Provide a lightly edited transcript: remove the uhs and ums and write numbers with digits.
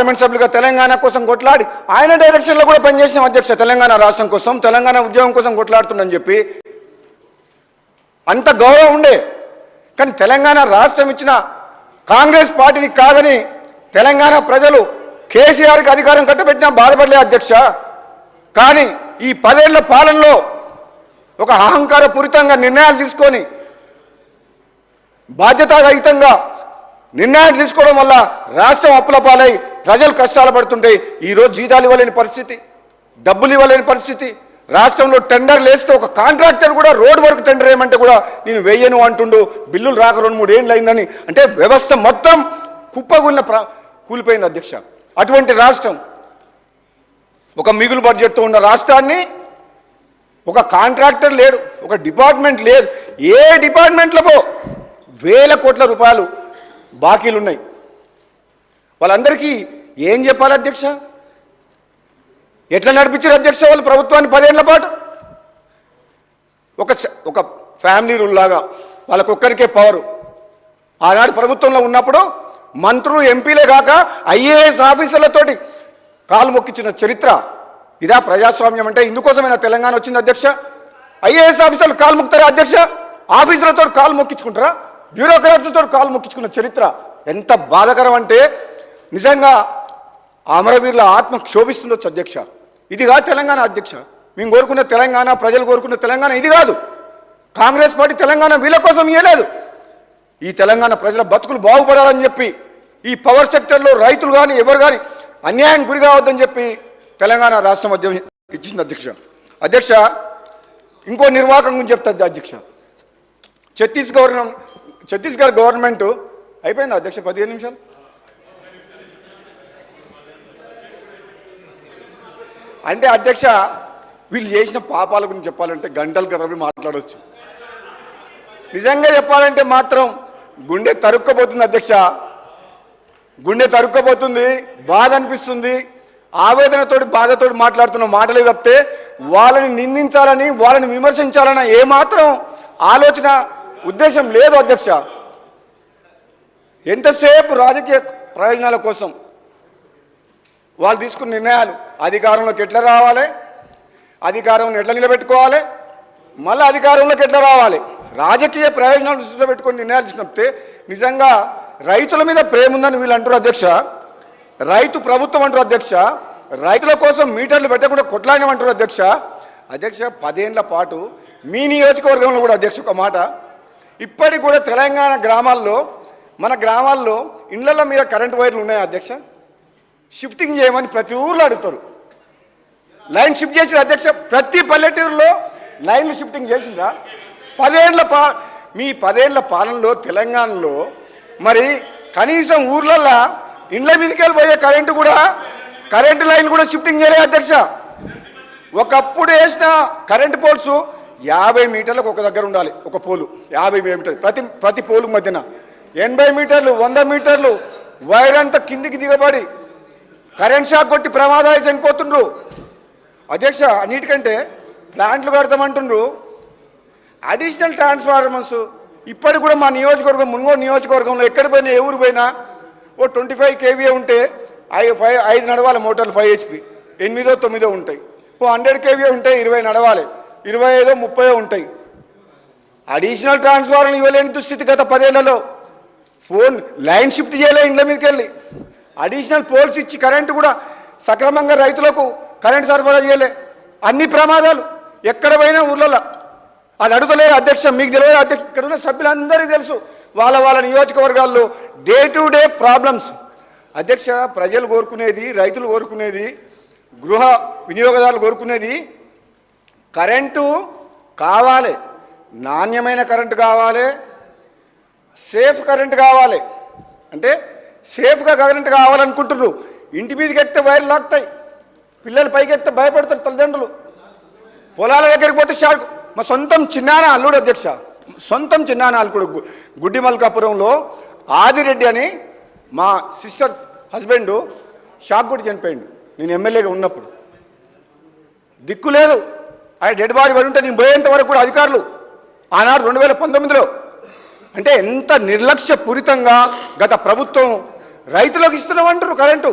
Parliament సభ్యులుగా తెలంగాణ కోసం కొట్లాడి ఆయన డైరెక్షన్లో కూడా పనిచేసిన అధ్యక్ష తెలంగాణ రాష్ట్రం కోసం తెలంగాణ ఉద్యమం కోసం కొట్లాడుతుందని చెప్పి అంత గౌరవం ఉండే. కానీ తెలంగాణ రాష్ట్రం ఇచ్చిన కాంగ్రెస్ పార్టీని కాదని తెలంగాణ ప్రజలు కేసీఆర్కి అధికారం కట్టబెట్టినా బాధపడలే అధ్యక్ష. కానీ ఈ 10 ఏళ్ల పాలనలో ఒక అహంకారపూరితంగా నిర్ణయాలు తీసుకొని బాధ్యతారహితంగా నిర్ణయాలు తీసుకోవడం వల్ల రాష్ట్రం అప్పుల పాలై ప్రజలు కష్టాలు పడుతుంటే ఈరోజు జీతాలు ఇవ్వలేని పరిస్థితి, డబ్బులు ఇవ్వలేని పరిస్థితి. రాష్ట్రంలో టెండర్లు వేస్తే ఒక కాంట్రాక్టర్ కూడా రోడ్ వర్క్ టెండర్ ఏమంటే కూడా నేను వెయ్యను అంటుండు, బిల్లులు రాక 2-3 ఏళ్ళు అయిందని. అంటే వ్యవస్థ మొత్తం కూలిపోయింది అధ్యక్ష. అటువంటి రాష్ట్రం, ఒక మిగులు బడ్జెట్తో ఉన్న రాష్ట్రాన్ని ఒక కాంట్రాక్టర్ లేడు, ఒక డిపార్ట్మెంట్ లేదు. ఏ డిపార్ట్మెంట్లో పో వేల కోట్ల రూపాయలు బాకీలు ఉన్నాయి. వాళ్ళందరికీ ఏం చెప్పాలి అధ్యక్ష? ఎట్లా నడిపించారు అధ్యక్ష వాళ్ళు ప్రభుత్వాన్ని 10 ఏళ్ల పాటు? ఒక ఫ్యామిలీ రూల్ లాగా వాళ్ళకొక్కరికే పవరు. ఆనాడు ప్రభుత్వంలో ఉన్నప్పుడు మంత్రులు ఎంపీలే కాక ఐఏఎస్ ఆఫీసర్లతోటి కాలు మొక్కించిన చరిత్ర ఇదా ప్రజాస్వామ్యం అంటే? ఇందుకోసమైనా తెలంగాణ వచ్చింది అధ్యక్ష? ఐఏఎస్ ఆఫీసర్లు కాలు మొక్కుతారా అధ్యక్ష? ఆఫీసర్లతో కాలు మొక్కించుకుంటారా? బ్యూరోక్రాట్స్తో కాలు మొక్కించుకున్న చరిత్ర ఎంత బాధకరం అంటే నిజంగా అమరవీరుల ఆత్మ క్షోభిస్తుండొచ్చు అధ్యక్ష. ఇది కాదు తెలంగాణ అధ్యక్ష. మేము కోరుకున్న తెలంగాణ, ప్రజలు కోరుకున్న తెలంగాణ ఇది కాదు. కాంగ్రెస్ పార్టీ తెలంగాణ వీళ్ళ కోసం ఇవ్వలేదు. ఈ తెలంగాణ ప్రజల బతుకులు బాగుపడాలని చెప్పి ఈ పవర్ సెక్టర్లో రైతులు కానీ ఎవరు కానీ అన్యాయం గురి కావద్దని చెప్పి తెలంగాణ రాష్ట్ర మధ్యం ఇచ్చింది అధ్యక్ష. అధ్యక్ష ఇంకో నిర్వాహకం గురించి చెప్తుంది అధ్యక్ష. ఛత్తీస్గఢ్ గవర్నమెంట్ అయిపోయింది అధ్యక్ష 15 నిమిషాలు. అంటే అధ్యక్ష వీళ్ళు చేసిన పాపాల గురించి చెప్పాలంటే గంటల తరబడి మాట్లాడవచ్చు. నిజంగా చెప్పాలంటే మాత్రం గుండె తరుక్కపోతుంది అధ్యక్ష, గుండె తరుక్కపోతుంది, బాధ అనిపిస్తుంది. ఆవేదనతోటి బాధతోటి మాట్లాడుతున్న మాటలే తప్పితే వాళ్ళని నిందించాలని వాళ్ళని విమర్శించాలన్న ఏమాత్రం ఆలోచన ఉద్దేశం లేదు అధ్యక్ష. ఎంతసేపు రాజకీయ ప్రయోజనాల కోసం వాళ్ళు తీసుకున్న నిర్ణయాలు, అధికారంలోకి ఎట్లా రావాలి, అధికారంలో ఎట్లా నిలబెట్టుకోవాలి, మళ్ళీ అధికారంలోకి ఎట్లా రావాలి, రాజకీయ ప్రయోజనాలు దృష్టిలో పెట్టుకొని నిర్ణయాలు తీసుకుంటే నిజంగా రైతుల మీద ప్రేమ ఉందని వీళ్ళు అంటారు అధ్యక్ష. రైతు ప్రభుత్వం అంటారు అధ్యక్ష. రైతుల కోసం మీటర్లు పెట్టకుండా కొట్లాడినమంటారు అధ్యక్ష. అధ్యక్ష 10 ఏళ్ల పాటు మీ నియోజకవర్గంలో కూడా అధ్యక్ష ఒక మాట, ఇప్పటికి కూడా తెలంగాణ గ్రామాల్లో మన గ్రామాల్లో ఇళ్ల మీద కరెంటు వైర్లు ఉన్నాయి అధ్యక్ష. షిఫ్టింగ్ చేయమని ప్రతి ఊర్లో అడుగుతారు. లైన్ షిఫ్ట్ చేసిన అధ్యక్ష ప్రతి పల్లెటూరులో లైన్లు షిఫ్టింగ్ చేసిండ్రా? 10 ఏళ్ల మీ 10 ఏళ్ల పాలనలో తెలంగాణలో మరి కనీసం ఊర్లల్లో ఇండ్ల మీదకి వెళ్ళిపోయే కరెంటు లైన్ కూడా షిఫ్టింగ్ చేయలేదు అధ్యక్ష. ఒకప్పుడు వేసిన కరెంటు పోల్స్ 50 మీటర్లకు ఒక దగ్గర ఉండాలి, ఒక పోలు 50 మీటర్లు ప్రతి పోలు మధ్యన 80 మీటర్లు 100 మీటర్లు వైర్ అంతా కిందికి దిగబడి కరెంట్ షాక్ కొట్టి ప్రమాదాలు చనిపోతుండ్రు అధ్యక్ష. అన్నిటికంటే ప్లాంట్లు కడతామంటుండ్రు, అడిషనల్ ట్రాన్స్ఫార్మర్స్ ఇప్పటికి కూడా మా నియోజకవర్గం మున్గోడు నియోజకవర్గంలో ఎక్కడ పోయినా ఏ ఊరు పోయినా ఓ 25 kVA ఉంటే 5 నడవాలి మోటార్లు 5 HP, 8-9 ఉంటాయి. ఓ 100 kVA ఉంటే 20 నడవాలి, 25-30 ఉంటాయి. అడిషనల్ ట్రాన్స్ఫార్మర్లు ఇవ్వలేని దుస్థితి గత 10 ఏళ్లలో. ఫోన్ లైన్ షిఫ్ట్ చేయలే ఇండ్ల మీదకి వెళ్ళి, అడిషనల్ పోల్స్ ఇచ్చి కరెంటు కూడా సక్రమంగా రైతులకు కరెంటు సరఫరా చేయలే. అన్ని ప్రమాదాలు ఎక్కడ పోయినా ఊర్లలో. అది అడుగుతలేరు అధ్యక్ష, మీకు తెలియదు అధ్యక్ష. ఇక్కడ ఉన్న సభ్యులందరికీ తెలుసు వాళ్ళ నియోజకవర్గాల్లో డే టు డే ప్రాబ్లమ్స్ అధ్యక్ష. ప్రజలు కోరుకునేది, రైతులు కోరుకునేది, గృహ వినియోగదారులు కోరుకునేది కరెంటు కావాలి, నాణ్యమైన కరెంటు కావాలి, సేఫ్ కరెంటు కావాలి. అంటే సేఫ్గా కరెంటు కావాలనుకుంటున్నారు. ఇంటి మీదకి ఎక్కితే వైర్లు లాగుతాయి, పిల్లలు పైకి ఎక్కితే భయపడతారు తల్లిదండ్రులు. పొలాల దగ్గరికి పోతే షాక్. మా సొంతం చిన్నాన అల్లుడు అధ్యక్ష, సొంతం చిన్నాన అల్లుడు గుడ్డి మల్కాపురంలో ఆదిరెడ్డి అని మా సిస్టర్ హస్బెండ్ షాక్ కొట్టి చనిపోయిండు. నేను ఎమ్మెల్యేగా ఉన్నప్పుడు దిక్కు లేదు. ఆయన డెడ్ బాడీ పడి ఉంటే నేను పోయేంత వరకు కూడా అధికారులు ఆనాడు 2019లో. అంటే ఎంత నిర్లక్ష్యపూరితంగా గత ప్రభుత్వం రైతులకు ఇస్తున్నామంటారు కరెంటు.